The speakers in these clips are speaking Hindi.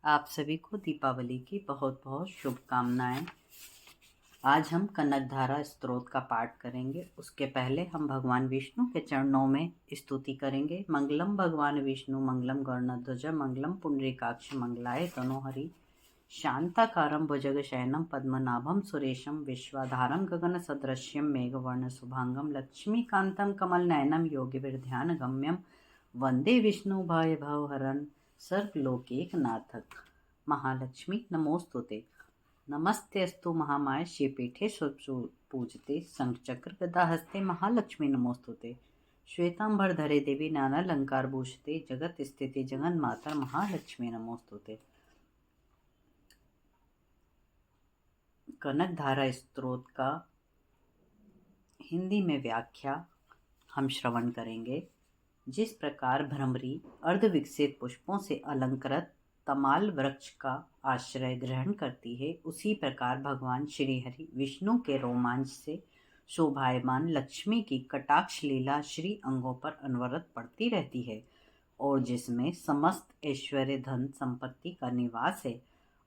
आप सभी को दीपावली की बहुत बहुत शुभकामनाएं। आज हम कनकधारा स्तोत्र का पाठ करेंगे। उसके पहले हम भगवान विष्णु के चरणों में स्तुति करेंगे। मंगलम भगवान विष्णु मंगलम गरुड़ध्वज मंगलम पुंडरीकाक्ष मंगलाय तनोहरि शांताकारं भुजगशयनं पद्मनाभं सुरेशं विश्वाधारं गगनसदृश्यं मेघवर्ण शुभांगं लक्ष्मीकान्तं कमलनयनं योगिभिर्ध्यानगम्यं वंदे विष्णु भय भवहरं सर्वलोकैकनाथक। महालक्ष्मी नमोस्तुते। नमस्तेऽस्तु महामाये श्रीपीठे पूजते शंखचक्र गदाहस्ते महालक्ष्मी नमोस्तुते। श्वेतांबरधरे देवी नानालंकार भूषिते जगत स्थिति जगन्माता महालक्ष्मी नमोस्तुते। कनकधारा स्तोत्र का हिंदी में व्याख्या हम श्रवण करेंगे। जिस प्रकार भ्रमरी अर्धविकसित पुष्पों से अलंकृत तमाल वृक्ष का आश्रय ग्रहण करती है, उसी प्रकार भगवान श्रीहरि विष्णु के रोमांच से शोभायमान लक्ष्मी की कटाक्ष लीला श्री अंगों पर अनवरत पड़ती रहती है और जिसमें समस्त ऐश्वर्य धन संपत्ति का निवास है,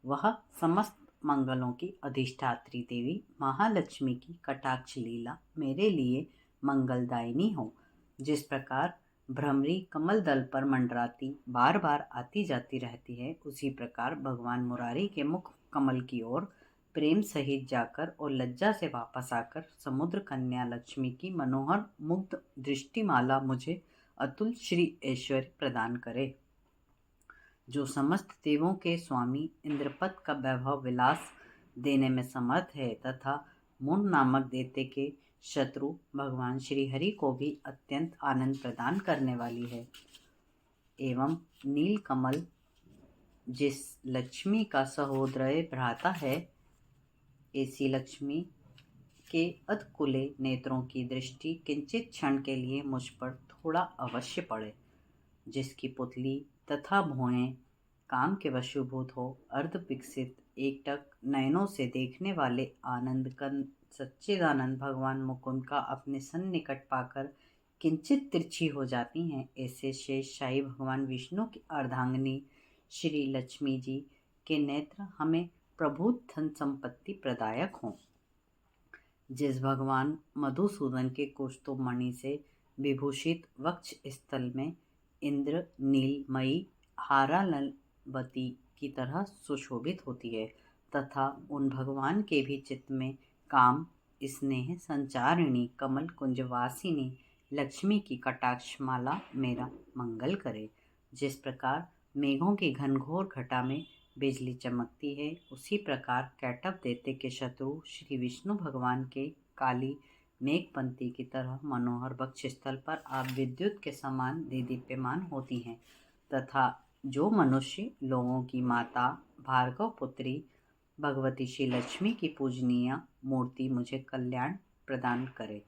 वह समस्त मंगलों की अधिष्ठात्री देवी महालक्ष्मी की कटाक्ष लीला मेरे लिए मंगलदायिनी हो। जिस प्रकार भ्रमरी कमल दल पर मंडराती बार बार आती जाती रहती है, उसी प्रकार भगवान मुरारी के मुख कमल की ओर प्रेम सहित जाकर और लज्जा से वापस आकर समुद्र कन्या लक्ष्मी की मनोहर मुग्ध दृष्टिमाला मुझे अतुल श्री ऐश्वर्य प्रदान करे। जो समस्त देवों के स्वामी इंद्रपद का वैभव विलास देने में समर्थ है तथा मुन नामक देवते के शत्रु भगवान श्री हरि को भी अत्यंत आनंद प्रदान करने वाली है, एवं नील कमल जिस लक्ष्मी का सहोदय भ्राता है, ऐसी लक्ष्मी के अधकुले नेत्रों की दृष्टि किंचित क्षण के लिए मुझ पर थोड़ा अवश्य पड़े। जिसकी पुतली तथा भुएं काम के वशीभूत हो, अर्ध विकसित एकटक नयनों से देखने वाले आनंद कंद सच्चिदानंद भगवान मुकुंद का अपने सन्निकट पाकर किंचित तिरछी हो जाती हैं, ऐसे शेषशाही भगवान विष्णु की अर्धांगिनी श्री लक्ष्मी जी के नेत्र हमें प्रभु धन संपत्ति प्रदायक हों। जिस भगवान मधुसूदन के कौस्तुभ मणि से विभूषित वक्ष स्थल में इंद्र नीलमयी हारालवती की तरह सुशोभित होती है तथा उन भगवान के भी चित्त में काम स्नेह संचारिणी कमल कुंजवासिनी लक्ष्मी की कटाक्ष माला मेरा मंगल करे। जिस प्रकार मेघों की घनघोर घटा में बिजली चमकती है, उसी प्रकार कैटव देते के शत्रु श्री विष्णु भगवान के काली मेघपंक्ति की तरह मनोहर वक्षस्थल पर आप विद्युत के समान दीदीप्यमान होती हैं तथा जो मनुष्य लोगों की माता भार्गव पुत्री भगवती श्री लक्ष्मी की पूजनीय मूर्ति मुझे कल्याण प्रदान करे।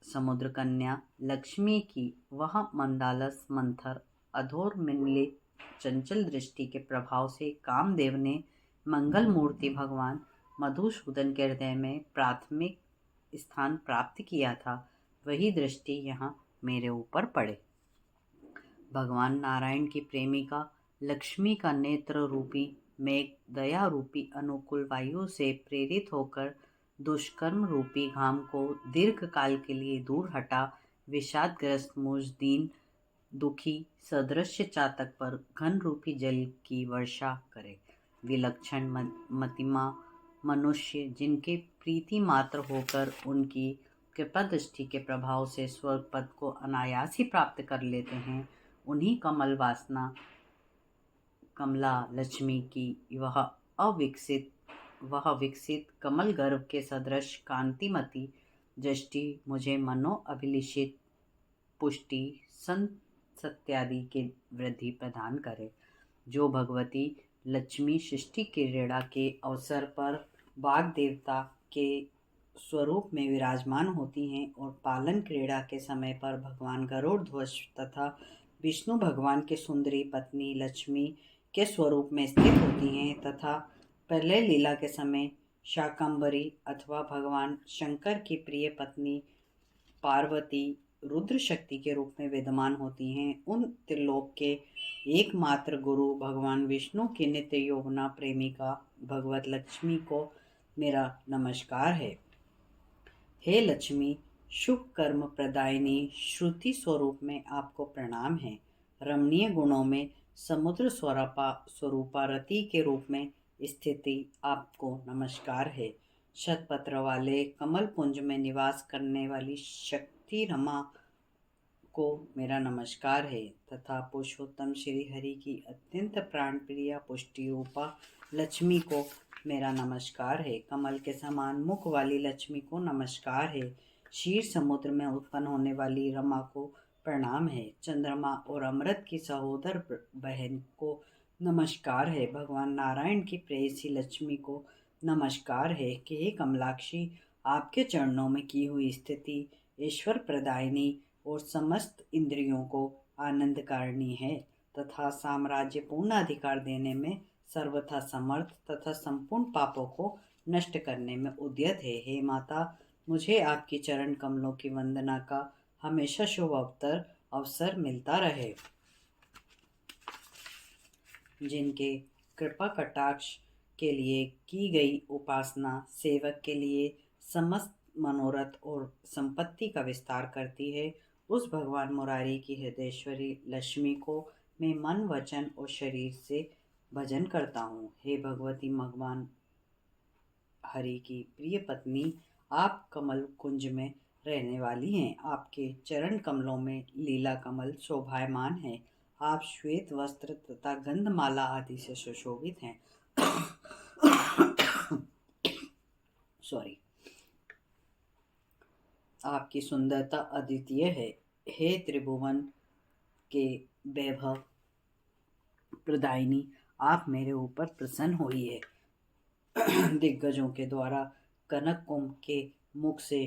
समुद्र कन्या लक्ष्मी की वह मंदालस मंथर अधोर मिलित चंचल दृष्टि के प्रभाव से कामदेव ने मंगल मूर्ति भगवान मधुसूदन के हृदय में प्राथमिक स्थान प्राप्त किया था, वही दृष्टि यहाँ मेरे ऊपर पड़े। भगवान नारायण की प्रेमिका लक्ष्मी का नेत्र रूपी मेघ दया रूपी अनुकूल वायु से प्रेरित होकर दुष्कर्म रूपी घाम को दीर्घ काल के लिए दूर हटा विषादग्रस्त मुझ दीन दुखी सदृश्य चातक पर घन रूपी जल की वर्षा करे। विलक्षण मतिमा मनुष्य जिनके प्रीति मात्र होकर उनकी कृपा दृष्टि के प्रभाव से स्वर्ग पद को अनायास ही प्राप्त कर लेते हैं, उन्हीं कमल वासना कमला लक्ष्मी की वह विकसित कमल गर्भ के सदृश कांतिमती दृष्टि मुझे मनो अभिलिषित पुष्टि सत्यादि के वृद्धि प्रदान करे। जो भगवती लक्ष्मी सृष्टि क्रीड़ा के अवसर पर वाग देवता के स्वरूप में विराजमान होती हैं और पालन क्रीड़ा के समय पर भगवान गरुड़ ध्वज तथा विष्णु भगवान के सुंदरी पत्नी लक्ष्मी के स्वरूप में स्थित होती हैं तथा प्रलय लीला के समय शाकंभरी अथवा भगवान शंकर की प्रिय पत्नी पार्वती रुद्र शक्ति के रूप में विद्यमान होती हैं, उन त्रिलोक के एकमात्र गुरु भगवान विष्णु की नित्य यौवना प्रेमिका भगवत लक्ष्मी को मेरा नमस्कार है। हे लक्ष्मी, शुभ कर्म प्रदायिनी श्रुति स्वरूप में आपको प्रणाम है। रमणीय गुणों में समुद्र स्वरूपा रति के रूप में स्थिति आपको नमस्कार है। शतपत्र वाले कमल पुंज में निवास करने वाली शक्ति रमा को मेरा नमस्कार है तथा पुरुषोत्तम श्री हरि की अत्यंत प्राण प्रिया पुष्टि रूपा लक्ष्मी को मेरा नमस्कार है। कमल के समान मुख वाली लक्ष्मी को नमस्कार है। क्षीर समुद्र में उत्पन्न होने वाली रमा को प्रणाम है। चंद्रमा और अमृत की सहोदर बहन को नमस्कार है। भगवान नारायण की प्रेयसी लक्ष्मी को नमस्कार है कि हे कमलाक्षी, आपके चरणों में की हुई स्थिति ईश्वर प्रदायिनी और समस्त इंद्रियों को आनंद कारिणी है तथा साम्राज्य पूर्ण अधिकार देने में सर्वथा समर्थ तथा संपूर्ण पापों को नष्ट करने में उद्यत है। हे माता, मुझे आपकी चरण कमलों की वंदना का हमेशा शुभ अवसर मिलता रहे। जिनके कृपा कटाक्ष के लिए की गई उपासना सेवक के लिए समस्त मनोरथ और संपत्ति का विस्तार करती है, उस भगवान मुरारी की हृदयेश्वरी लक्ष्मी को मैं मन वचन और शरीर से भजन करता हूँ। हे भगवती, भगवान हरि की प्रिय पत्नी, आप कमल कुंज में रहने वाली हैं। आपके चरण कमलों में लीला कमल शोभायमान है। आप श्वेत वस्त्र तथा गंधमाला आदि से सुशोभित हैं। सॉरी। आपकी सुंदरता अद्वितीय है। हे त्रिभुवन के वैभव प्रदायिनी, आप मेरे ऊपर प्रसन्न होइए। दिग्गजों के द्वारा कनक कुंभ के मुख से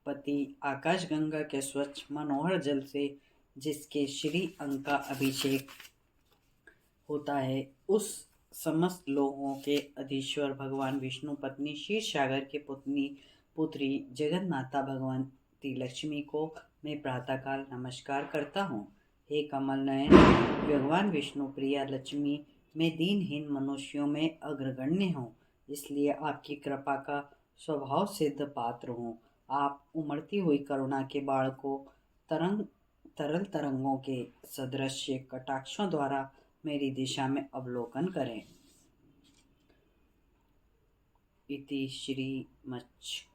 पति आकाशगंगा के स्वच्छ मनोहर जल से जिसके श्री अंग का अभिषेक होता है, उस समस्त लोगों के अधीश्वर भगवान विष्णु पत्नी क्षीर सागर के पुत्री जगन्माता भगवती लक्ष्मी को मैं प्रातःकाल नमस्कार करता हूँ। हे कमल नयन भगवान विष्णु प्रिया लक्ष्मी, मैं दीनहीन मनुष्यों में अग्रगण्य हूँ, इसलिए आपकी कृपा का स्वभाव सिद्ध पात्र हूँ। आप उमड़ती हुई करुणा के बाण को तरल तरंगों के सदृश कटाक्षों द्वारा मेरी दिशा में अवलोकन करें। इति श्रीमच्काराचार्य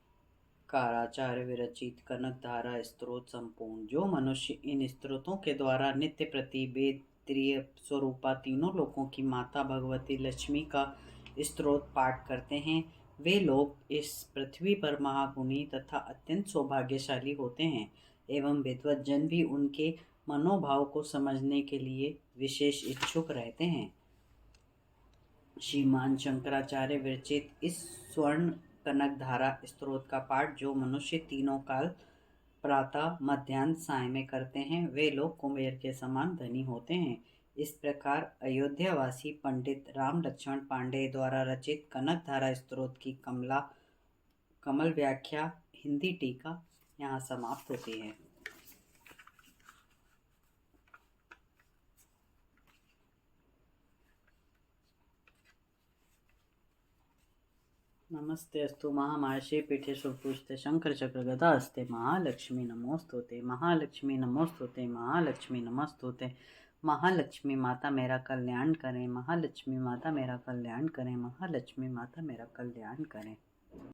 विरचित कनकधारा स्तोत्र संपूर्ण। जो मनुष्य इन स्तोत्रों के द्वारा नित्य प्रति वेदप्रिय स्वरूपा तीनों लोकों की माता भगवती लक्ष्मी का स्तोत्र पाठ करते हैं, वे लोग इस पृथ्वी पर महागुणी तथा अत्यंत सौभाग्यशाली होते हैं एवं विद्वत जन भी उनके मनोभाव को समझने के लिए विशेष इच्छुक रहते हैं। श्रीमान शंकराचार्य विरचित इस स्वर्ण कनकधारा स्तोत्र का पाठ जो मनुष्य तीनों काल प्रातः मध्याह्न साय में करते हैं, वे लोग कुबेर के समान धनी होते हैं। इस प्रकार अयोध्यावासी पंडित राम लक्ष्मण पांडे द्वारा रचित कनकधारा स्तोत्र की कमल व्याख्या हिंदी टीका यहाँ समाप्त होती है। नमस्ते अस्तु महामाये पीठे सुपूजिते शंकर चक्र गदा अस्ते महालक्ष्मी नमोस्तुते महालक्ष्मी नमोस्तुते महालक्ष्मी नमोस्तुते। महालक्ष्मी माता मेरा कल्याण करें, महालक्ष्मी माता मेरा कल्याण करें, महालक्ष्मी माता मेरा कल्याण करें।